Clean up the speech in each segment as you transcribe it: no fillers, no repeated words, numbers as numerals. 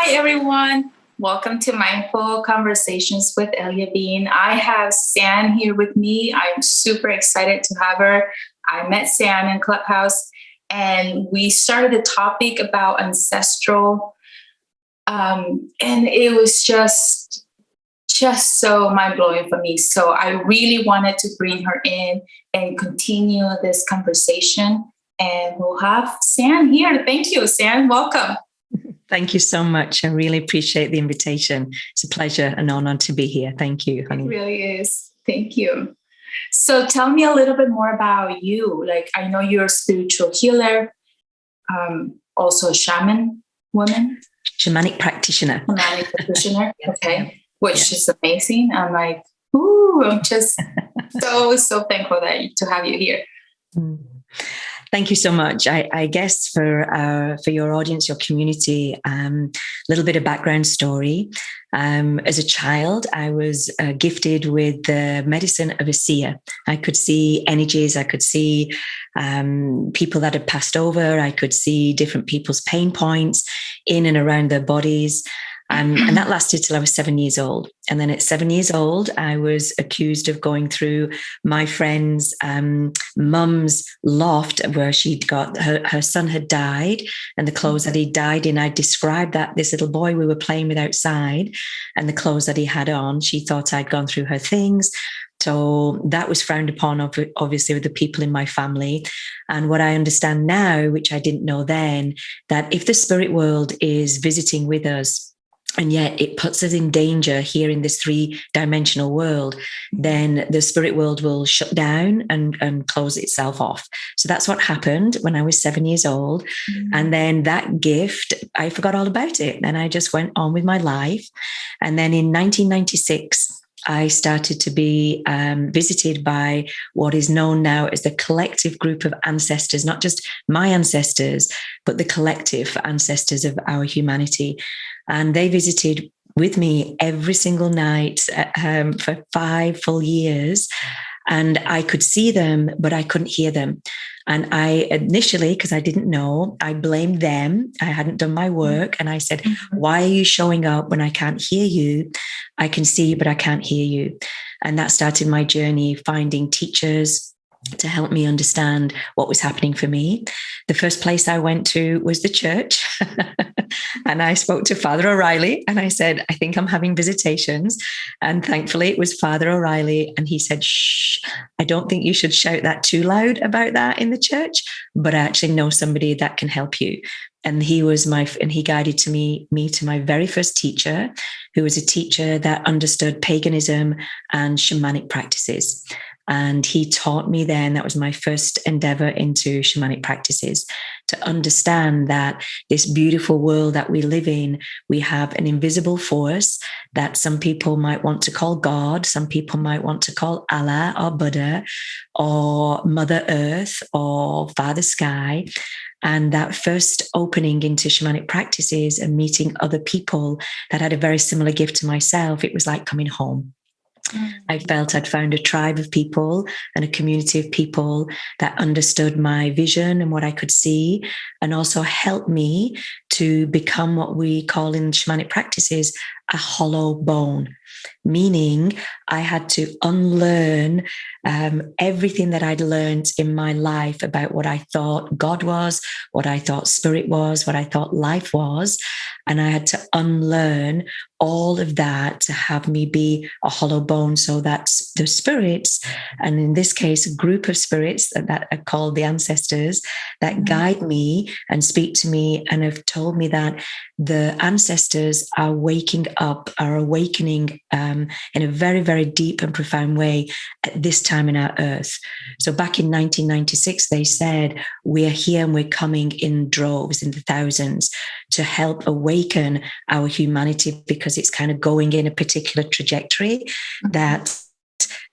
Hi, everyone. Welcome to Mindful Conversations with Elia Bean. I have Sam here with me. I'm super excited to have her. I met Sam in Clubhouse, and we started a topic about ancestral, and it was just so mind-blowing for me. So I really wanted to bring her in and continue this conversation, and we'll have Sam here. Thank you, Sam. Welcome. Thank you so much. I really appreciate the invitation. It's a pleasure and honor to be here. Thank you, honey. It really is. Thank you. So tell me a little bit more about you. Like, I know you're a spiritual healer, also a shaman woman. Shamanic practitioner. Shamanic practitioner. Okay. Which is amazing. I'm like, ooh, I'm just so thankful to have you here. Thank you so much. I guess for your audience, your community, a little bit of background story. As a child, I was gifted with the medicine of a seer. I could see energies. I could see people that had passed over. I could see different people's pain points in and around their bodies. And that lasted till I was 7 years old. And then at 7 years old, I was accused of going through my friend's mum's loft where she'd got, her son had died and the clothes that he died in. I described that this little boy we were playing with outside and the clothes that he had on. She thought I'd gone through her things. So that was frowned upon, obviously, with the people in my family. And what I understand now, which I didn't know then, that if the spirit world is visiting with us, and yet it puts us in danger here in this three-dimensional world, then the spirit world will shut down and close itself off. So that's what happened when I was 7 years old. And then that gift, I forgot all about it. And I just went on with my life. And then in 1996, I started to be visited by what is known now as the collective group of ancestors, not just my ancestors, but the collective ancestors of our humanity. And they visited with me every single night for 5 full years. And I could see them, but I couldn't hear them. And I initially, because I didn't know, I blamed them. I hadn't done my work. And I said, why are you showing up when I can't hear you? I can see you, but I can't hear you. And that started my journey, finding teachers to help me understand what was happening for me. The first place I went to was the church. And I spoke to Father O'Reilly and I said, I think I'm having visitations. And thankfully it was Father O'Reilly. And he said, shh, I don't think you should shout that too loud about that in the church, but I actually know somebody that can help you. And he guided me to my very first teacher, who was a teacher that understood paganism and shamanic practices. And he taught me then, that was my first endeavor into shamanic practices, to understand that this beautiful world that we live in, we have an invisible force that some people might want to call God, some people might want to call Allah or Buddha or Mother Earth or Father Sky. And that first opening into shamanic practices and meeting other people that had a very similar gift to myself, it was like coming home. I felt I'd found a tribe of people and a community of people that understood my vision and what I could see, and also helped me to become what we call in shamanic practices a hollow bone, meaning I had to unlearn everything that I'd learned in my life about what I thought God was, what I thought spirit was, what I thought life was. And I had to unlearn all of that to have me be a hollow bone, so that the spirits, and in this case, a group of spirits that are called the ancestors, that guide me and speak to me and have told me that the ancestors are awakening in a very, very deep and profound way at this time in our earth. So back in 1996, they said, we're here and we're coming in droves, in the thousands, to help awaken our humanity, because it's kind of going in a particular trajectory that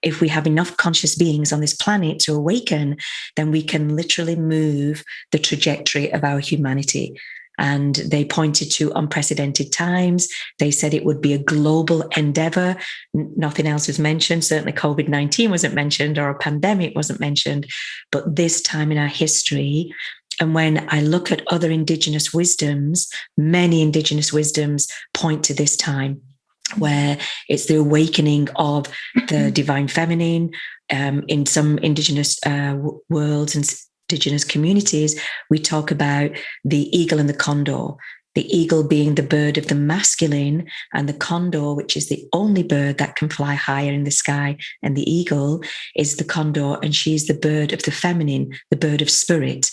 if we have enough conscious beings on this planet to awaken, then we can literally move the trajectory of our humanity. and they pointed to unprecedented times. They said it would be a global endeavor. Nothing else was mentioned. Certainly COVID-19 wasn't mentioned, or a pandemic wasn't mentioned. But this time in our history, and when I look at other Indigenous wisdoms, many Indigenous wisdoms point to this time, where it's the awakening of the divine feminine. In some Indigenous worlds and Indigenous communities, we talk about the eagle and the condor. The eagle being the bird of the masculine, and the condor, which is the only bird that can fly higher in the sky. And the eagle is the condor, and she's the bird of the feminine, the bird of spirit.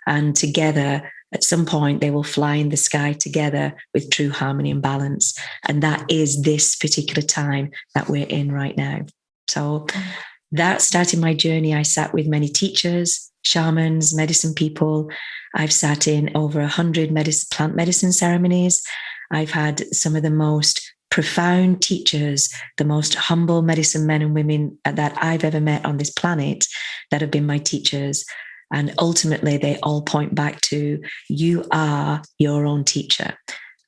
And together, at some point, they will fly in the sky together with true harmony and balance. And that is this particular time that we're in right now. So that started my journey. I sat with many teachers, shamans, medicine people. I've sat in over 100 plant medicine ceremonies. I've had some of the most profound teachers, the most humble medicine men and women that I've ever met on this planet that have been my teachers. And ultimately, they all point back to, you are your own teacher.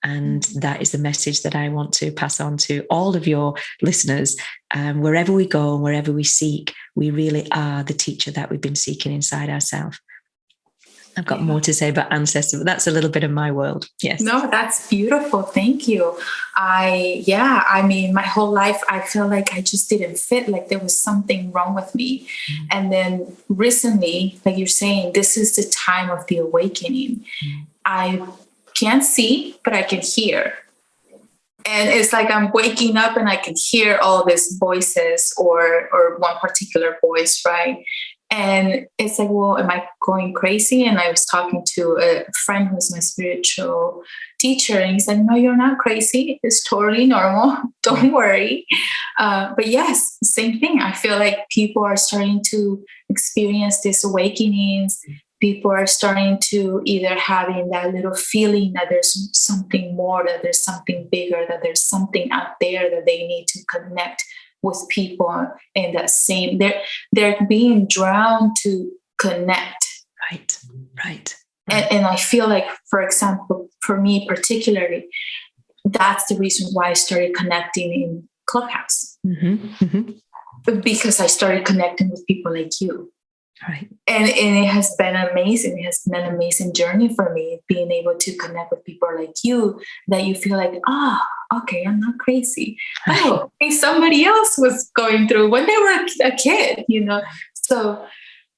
And that is the message that I want to pass on to all of your listeners. Wherever we go, wherever we seek, we really are the teacher that we've been seeking inside ourselves. I've got more to say about ancestors, but that's a little bit of my world. Yes. No, that's beautiful. Thank you. I mean, my whole life, I feel like I just didn't fit, like there was something wrong with me. Mm-hmm. And then recently, like you're saying, this is the time of the awakening. Mm-hmm. I can't see, but I can hear. And it's like I'm waking up and I can hear all these voices or one particular voice, right? And it's like, well, am I going crazy? And I was talking to a friend who's my spiritual teacher, and he's like, no, you're not crazy. It's totally normal. Don't worry. But yes, same thing. I feel like people are starting to experience these awakenings. People are starting to either having that little feeling that there's something more, that there's something bigger, that there's something out there that they need to connect with people in that same, they're being drawn to connect. Right. And I feel like, for example, for me particularly, that's the reason why I started connecting in Clubhouse. Mm-hmm. Mm-hmm. Because I started connecting with people like you. Right. And it has been amazing. It has been an amazing journey for me, being able to connect with people like you, that you feel like, okay, I'm not crazy. Oh, hey, somebody else was going through when they were a kid, So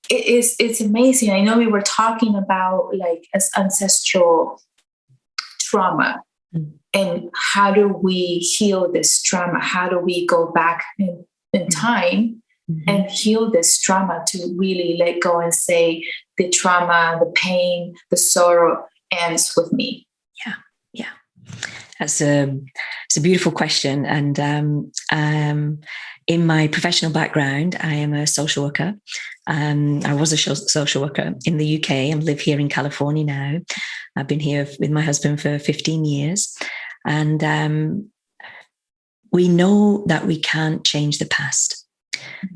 it's amazing. I know we were talking about like as ancestral trauma, and how do we heal this trauma? How do we go back in time? Mm-hmm. And heal this trauma, to really let go and say the trauma, the pain, the sorrow ends with me. Yeah. It's a beautiful question. And in my professional background, I am a social worker. I was a social worker in the UK and live here in California now. I've been here with my husband for 15 years. And we know that we can't change the past.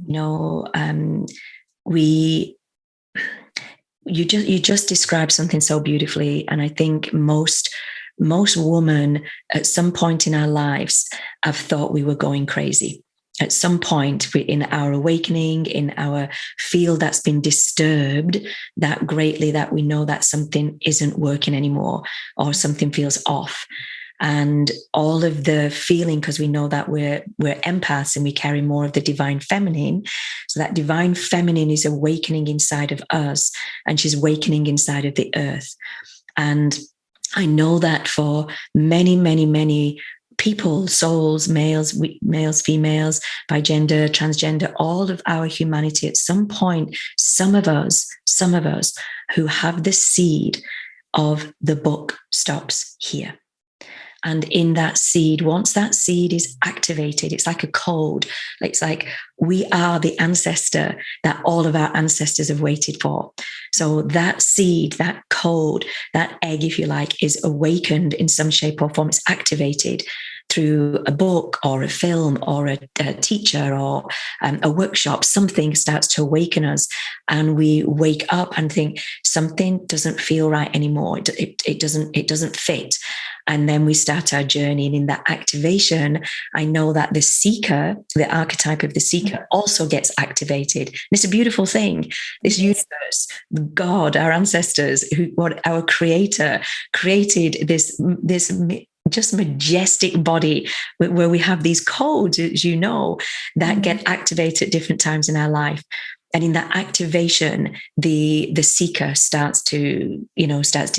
You just described something so beautifully, and I think most women at some point in our lives have thought we were going crazy. At some point in our awakening, in our field that's been disturbed that greatly, that we know that something isn't working anymore or something feels off. And all of the feeling, because we know that we're empaths and we carry more of the divine feminine. So that divine feminine is awakening inside of us, and she's awakening inside of the earth. And I know that for many, many, many people, souls, males, females, bigender, transgender, all of our humanity, at some point, some of us who have the seed of the book stops here. And in that seed, once that seed is activated, it's like a code. It's like we are the ancestor that all of our ancestors have waited for. So that seed, that code, that egg, if you like, is awakened in some shape or form. It's activated. through a book or a film or a teacher or a workshop, something starts to awaken us, and we wake up and think something doesn't feel right anymore. It doesn't fit. And then we start our journey. And in that activation, I know that the seeker, the archetype of the seeker, also gets activated. And it's a beautiful thing. This universe, God, our ancestors, our creator created this just majestic body where we have these codes, as you know, that get activated at different times in our life. And in that activation, the seeker starts to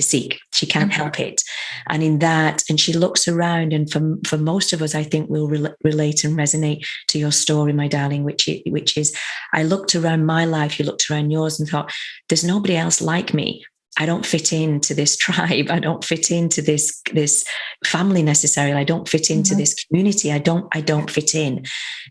seek. She can't help it. And in that, and she looks around, and for most of us, I think we'll relate and resonate to your story, my darling, which is, I looked around my life, you looked around yours and thought, there's nobody else like me. I don't fit into this tribe. I don't fit into this family necessarily. I don't fit into this community. I don't fit in.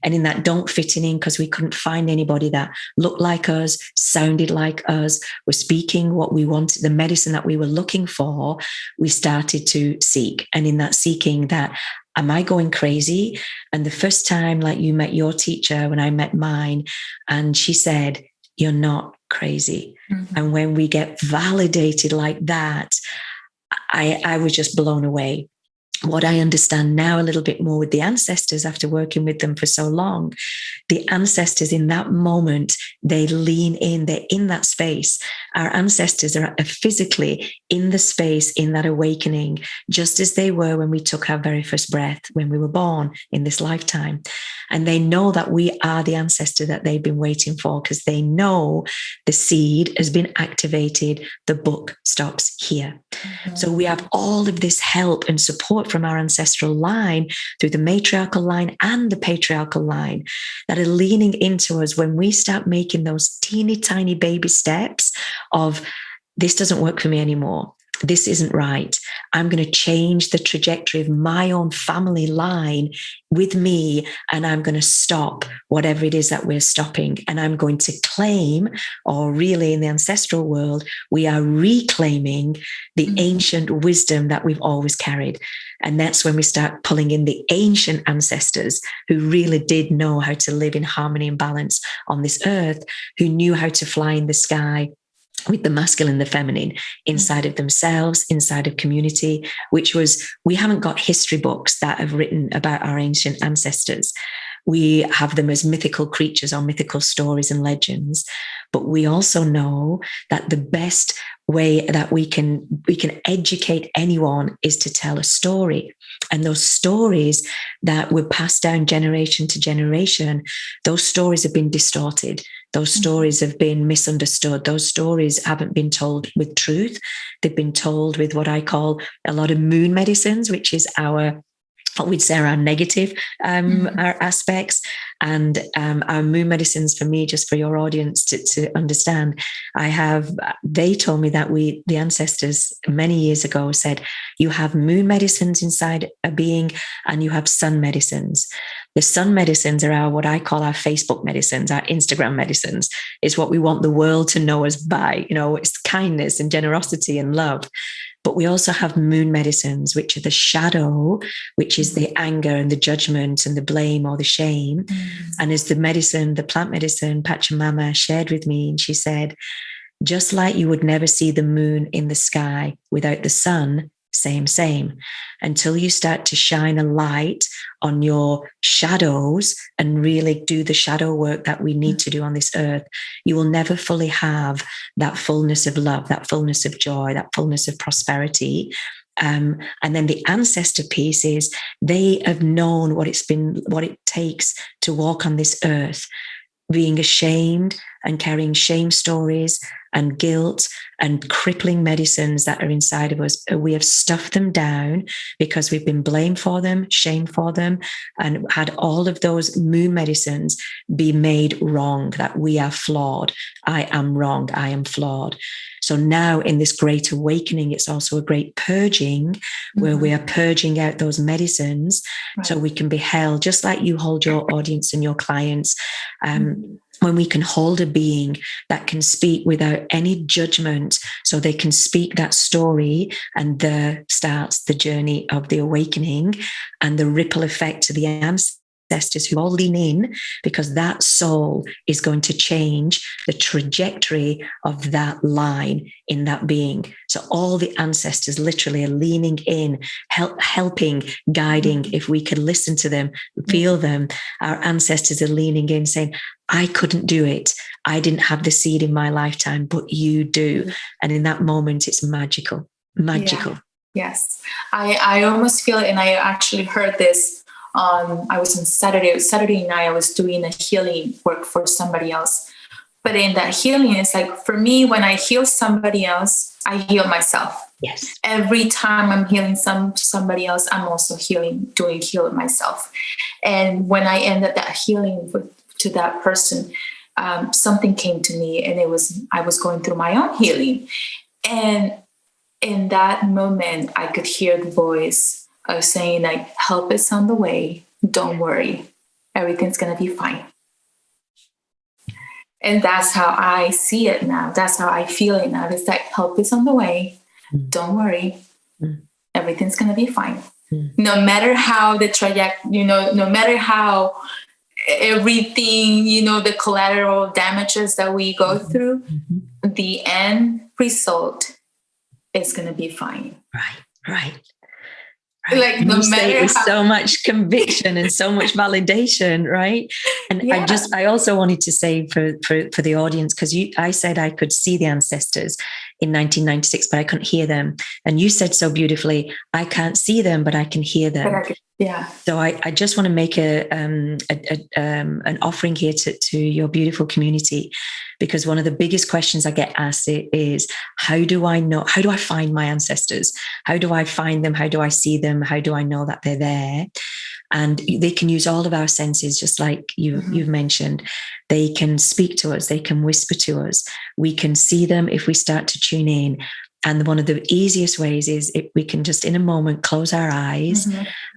And in that don't fit in, because we couldn't find anybody that looked like us, sounded like us, was speaking what we wanted, the medicine that we were looking for, we started to seek. And in that seeking, that, am I going crazy? And the first time, like, you met your teacher, when I met mine, and she said, you're not crazy. And when we get validated like that, I was just blown away. What I understand now a little bit more with the ancestors, after working with them for so long, the ancestors in that moment, they lean in, they're in that space. Our ancestors are physically in the space, in that awakening, just as they were when we took our very first breath, when we were born in this lifetime. And they know that we are the ancestor that they've been waiting for, because they know the seed has been activated. The book stops here. So we have all of this help and support from our ancestral line, through the matriarchal line and the patriarchal line, that are leaning into us when we start making those teeny tiny baby steps of, this doesn't work for me anymore. This isn't right. I'm going to change the trajectory of my own family line with me, and I'm going to stop whatever it is that we're stopping. And I'm going to claim, or really in the ancestral world, we are reclaiming the ancient wisdom that we've always carried. And that's when we start pulling in the ancient ancestors who really did know how to live in harmony and balance on this earth, who knew how to fly in the sky with the masculine and the feminine inside of themselves, inside of community, which was, we haven't got history books that have written about our ancient ancestors. We have them as mythical creatures or mythical stories and legends. But we also know that the best way that we can educate anyone is to tell a story. And those stories that were passed down generation to generation, those stories have been distorted. Those stories have been misunderstood. Those stories haven't been told with truth. They've been told with what I call a lot of moon medicines, which is what we'd say are our negative our aspects. And our moon medicines, for me, just for your audience to understand, they told me that the ancestors many years ago said, you have moon medicines inside a being, and you have sun medicines. The sun medicines are what I call our Facebook medicines, our Instagram medicines. It's what we want the world to know us by. It's kindness and generosity and love. But we also have moon medicines, which are the shadow, which is the anger and the judgment and the blame or the shame. And as the plant medicine, Pachamama shared with me, and she said, just like you would never see the moon in the sky without the sun, same. Until you start to shine a light on your shadows and really do the shadow work that we need to do on this earth, you will never fully have that fullness of love, that fullness of joy, that fullness of prosperity. And then the ancestor piece is, they have known what it takes to walk on this earth, being ashamed and carrying shame stories and guilt and crippling medicines that are inside of us. We have stuffed them down because we've been blamed for them, shamed for them, and had all of those moon medicines be made wrong, that we are flawed. I am wrong. I am flawed. So now in this great awakening, it's also a great purging where we are purging out those medicines so we can be held, just like you hold your audience and your clients. when we can hold a being that can speak without any judgment, so they can speak that story, and there starts the journey of the awakening and the ripple effect to the ancestors who all lean in, because that soul is going to change the trajectory of that line in that being. So all the ancestors literally are leaning in, helping, guiding. If we can listen to them, feel them, our ancestors are leaning in, saying, I couldn't do it. I didn't have the seed in my lifetime, but you do. And in that moment, it's magical. Yeah. Yes. I almost feel it. And I actually heard this I was on Saturday night, I was doing a healing work for somebody else. But in that healing, it's like, for me, when I heal somebody else, I heal myself. Yes. Every time I'm healing somebody else, I'm also healing myself. And when I ended that healing to that person, something came to me, and I was going through my own healing. And in that moment, I could hear the voice of saying, like, help is on the way. Don't worry. Everything's going to be fine. And that's how I see it now. That's how I feel it now. It's like, help is on the way. Don't worry. Everything's going to be fine. No matter how the trajectory, no matter how everything, the collateral damages that we go through, the end result is going to be fine. Right. Like, no matter with so much conviction and so much validation, right? And I also wanted to say for the audience, because I said I could see the ancestors in 1996, but I couldn't hear them. And you said so beautifully, I can't see them, but I can hear them. So I just want to make an offering here to your beautiful community, because one of the biggest questions I get asked is, how do I find my ancestors? How do I find them? How do I see them? How do I know that they're there? And they can use all of our senses, just like you've mentioned. They can speak to us. They can whisper to us. We can see them if we start to tune in. And one of the easiest ways is if we can just in a moment close our eyes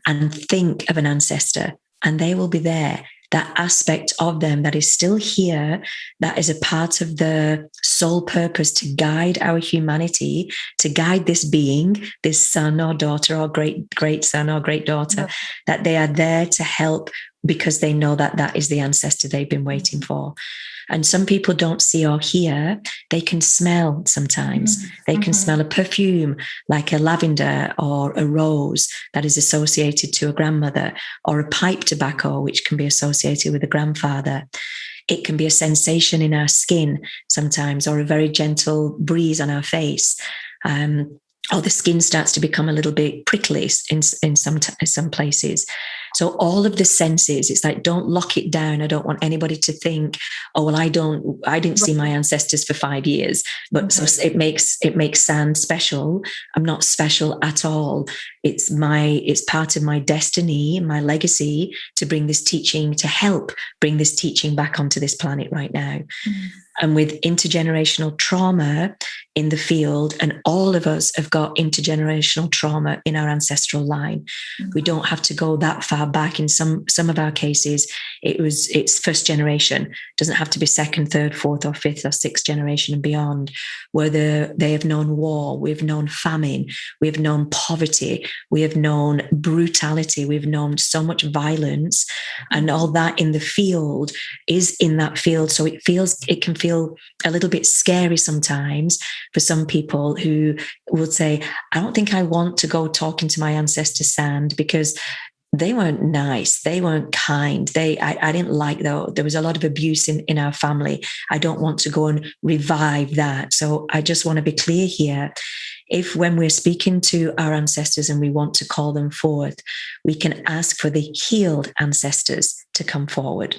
and think of an ancestor, and they will be there. That aspect of them that is still here, that is a part of the soul purpose to guide our humanity, to guide this being, this son or daughter or great son or great daughter, that they are there to help, because they know that that is the ancestor they've been waiting for. And some people don't see or hear. They can smell sometimes. They can smell a perfume like a lavender or a rose that is associated to a grandmother, or a pipe tobacco, which can be associated with a grandfather. It can be a sensation in our skin sometimes, or a very gentle breeze on our face. Or the skin starts to become a little bit prickly in some places. So all of the senses, it's like, don't lock it down. I don't want anybody to think, oh, well, I didn't see my ancestors for 5 years, but so it makes San special. I'm not special at all. It's part of my destiny, my legacy, to bring this teaching, to help bring this teaching back onto this planet right now. And with intergenerational trauma in the field, and all of us have got intergenerational trauma in our ancestral line. We don't have to go that far back. In some of our cases, it's first generation. It doesn't have to be second, third, fourth, or fifth, or sixth generation and beyond, where they have known war, we've known famine, we've known poverty, we have known brutality, we've known so much violence, and all that in the field is in that field. So it can feel a little bit scary sometimes for some people who would say, I don't think I want to go talking to my ancestor Sand, because they weren't nice. They weren't kind. I didn't like that. There was a lot of abuse in our family. I don't want to go and revive that. So I just want to be clear here. If when we're speaking to our ancestors and we want to call them forth, we can ask for the healed ancestors to come forward.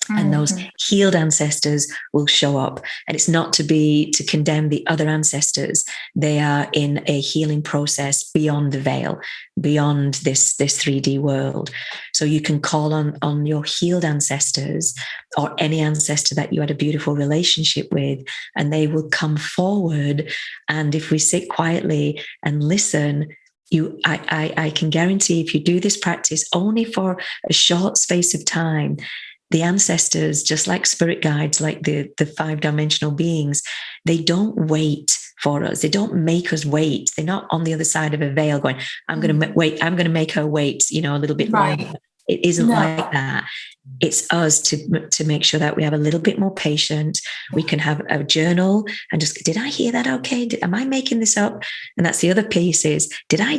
And those healed ancestors will show up. And it's not to condemn the other ancestors. They are in a healing process beyond the veil, beyond this 3D world. So you can call on your healed ancestors, or any ancestor that you had a beautiful relationship with, and they will come forward. And if we sit quietly and listen, I can guarantee, if you do this practice only for a short space of time, the ancestors, just like spirit guides, like the 5-dimensional beings, they don't wait for us. They don't make us wait. They're not on the other side of a veil going, I'm going to wait. I'm going to make her wait, a little bit longer. It isn't like that. It's us to make sure that we have a little bit more patience. We can have a journal and just, did I hear that okay? Am I making this up? And that's the other piece is, did I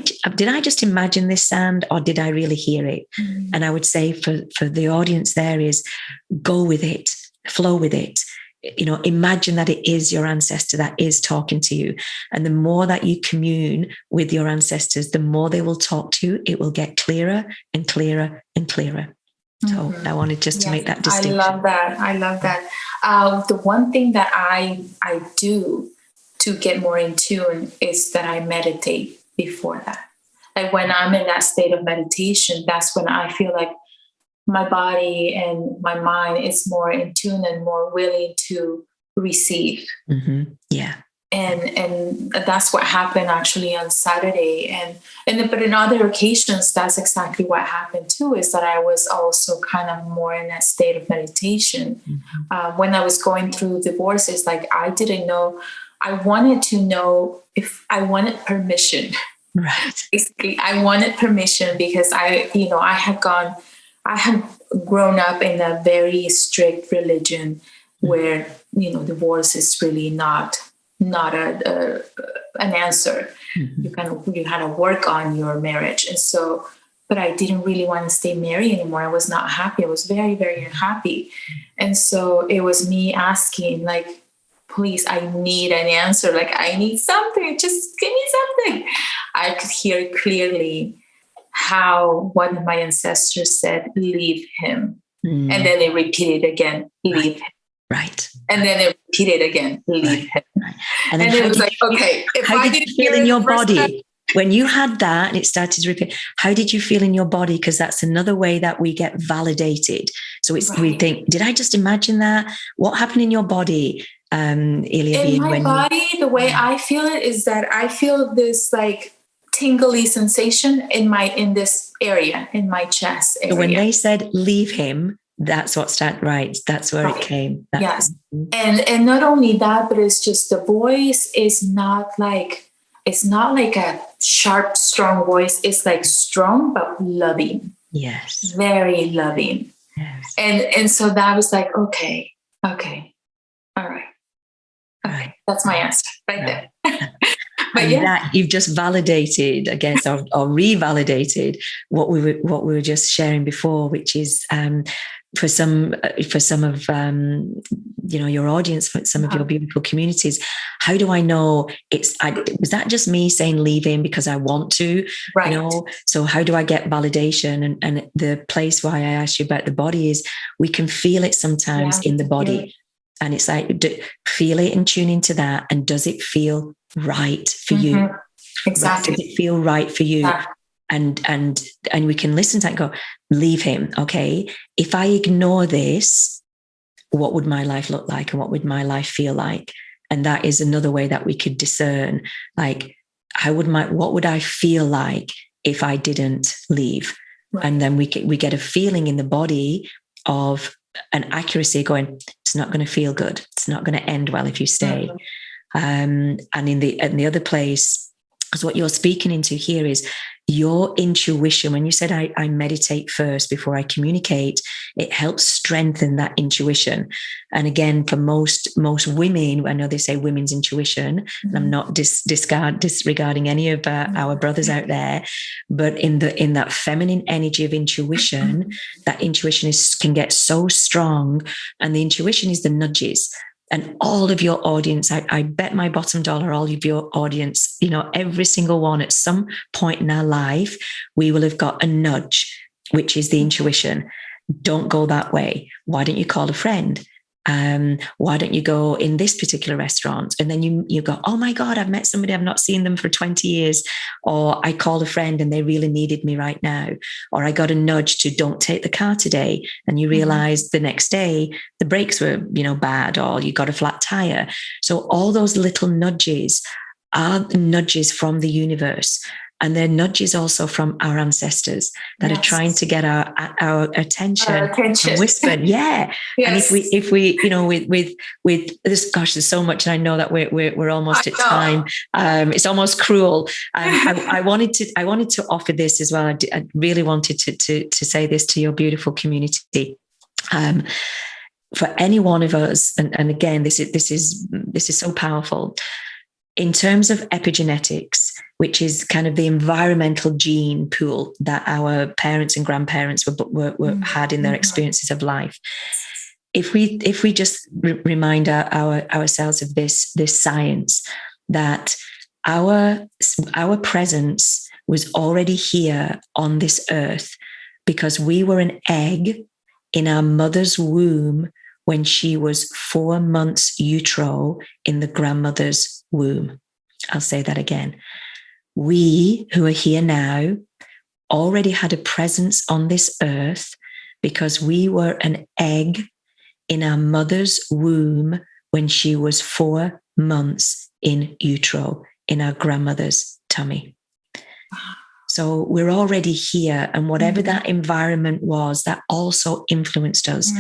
just imagine this sound, or did I really hear it? And I would say for the audience there is, go with it, flow with it. Imagine that it is your ancestor that is talking to you. And the more that you commune with your ancestors, the more they will talk to you. It will get clearer and clearer and clearer. So I wanted just to make that distinction. I love that. The one thing that I do to get more in tune is that I meditate before that. Like when I'm in that state of meditation, that's when I feel like my body and my mind is more in tune and more willing to receive. Mm-hmm. Yeah. And that's what happened actually on Saturday. But in other occasions, that's exactly what happened too, is that I was also kind of more in that state of meditation. Mm-hmm. When I was going through divorces, like I didn't know, I wanted to know if I wanted permission. Right. Basically, I wanted permission because I had grown up in a very strict religion where, divorce is really not an answer. Mm-hmm. You had to work on your marriage. And so, but I didn't really want to stay married anymore. I was not happy. I was very, very unhappy. And so it was me asking, like, please, I need an answer. Like, I need something. Just give me something. I could hear clearly how one of my ancestors said, leave him. And then they repeated again, leave him. Right. And then they repeated again, leave him. Right. And it was like, okay. How did you feel in your body? When you had that and it started to repeat, how did you feel in your body? Because that's another way that we get validated. So we think, did I just imagine that? What happened in your body, Elia Bean? In my body, the way I feel it is that I feel this like tingly sensation in this area, in my chest area. So when they said leave him, that's what started, right? That's where it came. Yes. And not only that, but it's just the voice is not like a sharp, strong voice. It's like strong, but loving. Yes. Very loving. Yes. And so that was like, okay. All right. Okay. That's my answer right there. But that you've just validated, I guess, or revalidated what we were just sharing before, which is for some of your audience, for some of your beautiful communities. How do I know was that just me saying leave him because I want to? Right. So how do I get validation? And the place why I asked you about the body is we can feel it sometimes in the body. And it's like, feel it and tune into that. And does it feel right for you? Exactly. Does it feel right for you? Yeah. And we can listen to that and go, leave him. Okay. If I ignore this, what would my life look like? And what would my life feel like? And that is another way that we could discern, like, what would I feel like if I didn't leave? Right. And then we get a feeling in the body of an accuracy going, it's not going to feel good. It's not going to end well if you stay. And in the other place, because what you're speaking into here is your intuition. When you said I meditate first before I communicate, it helps strengthen that intuition. And again, for most women, I know they say women's intuition, and I'm not disregarding any of our brothers out there, but in that feminine energy of intuition, that intuition can get so strong, and the intuition is the nudges. And all of your audience, I bet my bottom dollar, all of your audience, every single one at some point in our life, we will have got a nudge, which is the intuition. Don't go that way. Why don't you call a friend? Why don't you go in this particular restaurant? And then you go, oh my God, I've met somebody, I've not seen them for 20 years. Or I called a friend and they really needed me right now. Or I got a nudge to don't take the car today. And you realize the next day the brakes were, bad, or you got a flat tire. So all those little nudges are nudges from the universe. And they're nudges also from our ancestors that are trying to get our attention. And whispered, yeah. And if we, you know, with this, gosh, there's so much, and I know that we're almost at time. It's almost cruel. I wanted to offer this as well. I really wanted to say this to your beautiful community. For any one of us, and again, this is so powerful. In terms of epigenetics, which is kind of the environmental gene pool that our parents and grandparents had in their experiences of life. If we just remind ourselves of this science, that our presence was already here on this earth because we were an egg in our mother's womb when she was 4 months utero in the grandmother's womb. I'll say that again. We who are here now already had a presence on this earth because we were an egg in our mother's womb when she was 4 months in utero in our grandmother's tummy. So we're already here, and whatever that environment was, that also influenced us.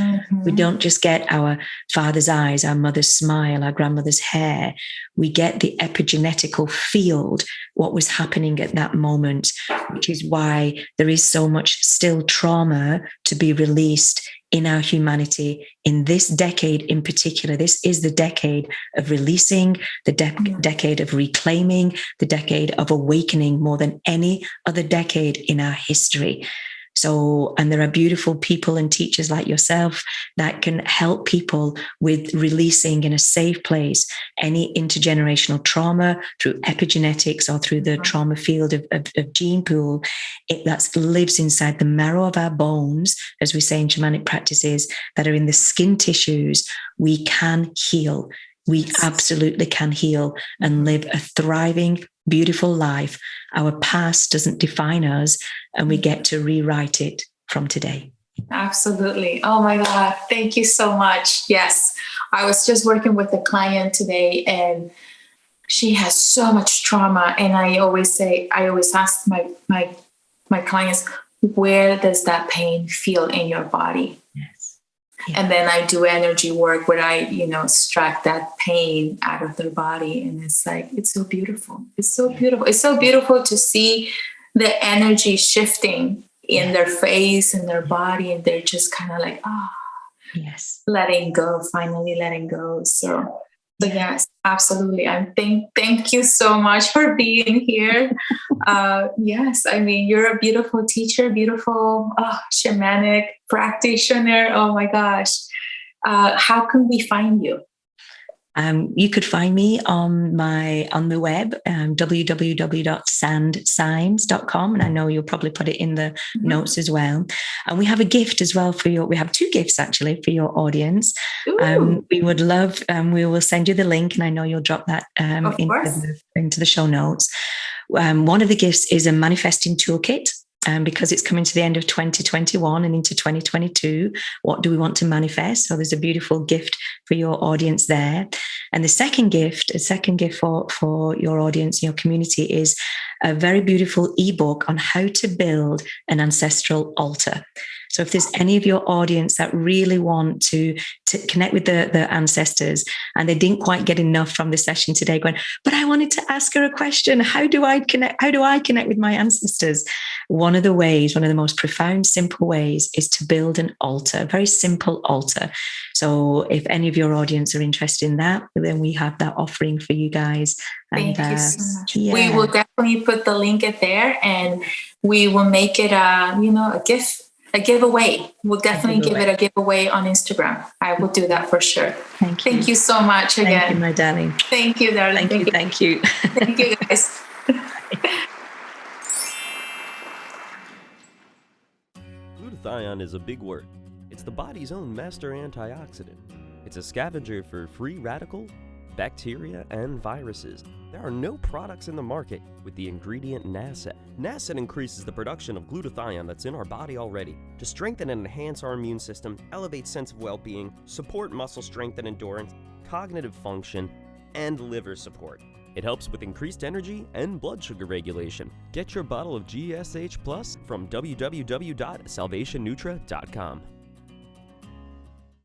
We don't just get our father's eyes, our mother's smile, our grandmother's hair. We get the epigenetical field, what was happening at that moment, which is why there is so much still trauma to be released in our humanity in this decade in particular. This is the decade of releasing, the decade of reclaiming, the decade of awakening more than any other decade in our history. So, and there are beautiful people and teachers like yourself that can help people with releasing in a safe place any intergenerational trauma through epigenetics or through the trauma field of gene pool. That lives inside the marrow of our bones, as we say in shamanic practices, that are in the skin tissues. We can heal. We absolutely can heal and live a thriving, beautiful life. Our past doesn't define us, and we get to rewrite it from today. Absolutely. Oh my God. Thank you so much. Yes. I was just working with a client today, and she has so much trauma. And I always ask my clients, where does that pain feel in your body? Yes. Yeah. And then I do energy work where I, extract that pain out of their body. And it's like, it's so beautiful. It's so beautiful. It's so beautiful to see the energy shifting in their face and their body. And they're just kind of like, yes, letting go, finally letting go. So yes, absolutely. Thank you so much for being here. Yes, I mean, you're a beautiful teacher, beautiful shamanic practitioner. Oh my gosh. How can we find you? You could find me on the web, www.symes.com. And I know you'll probably put it in the notes as well. And we have a gift as well we have 2 gifts actually for your audience. We would love, we will send you the link, and I know you'll drop that into the show notes. One of the gifts is a manifesting toolkit. Because it's coming to the end of 2021 and into 2022, what do we want to manifest? So there's a beautiful gift for your audience there. And the second gift for your audience, your community, is a very beautiful ebook on how to build an ancestral altar. So if there's any of your audience that really want to connect with the ancestors, and they didn't quite get enough from the session today, going, but I wanted to ask her a question. How do I connect with my ancestors? One of the most profound, simple ways is to build an altar, a very simple altar. So if any of your audience are interested in that, then we have that offering for you guys. Thank you so much. Yeah. We will definitely put the link in there, and we will make it a gift. A giveaway. We'll definitely give it a giveaway on Instagram. I will do that for sure. Thank you so much again. Thank you, my darling. Thank you, darling. Thank you. Thank you, guys. Glutathione is a big word. It's the body's own master antioxidant. It's a scavenger for free radical, bacteria, and viruses. There are no products in the market with the ingredient NACET. NACET increases the production of glutathione that's in our body already to strengthen and enhance our immune system, elevate sense of well-being, support muscle strength and endurance, cognitive function, and liver support. It helps with increased energy and blood sugar regulation. Get your bottle of GSH Plus from www.salvationnutra.com.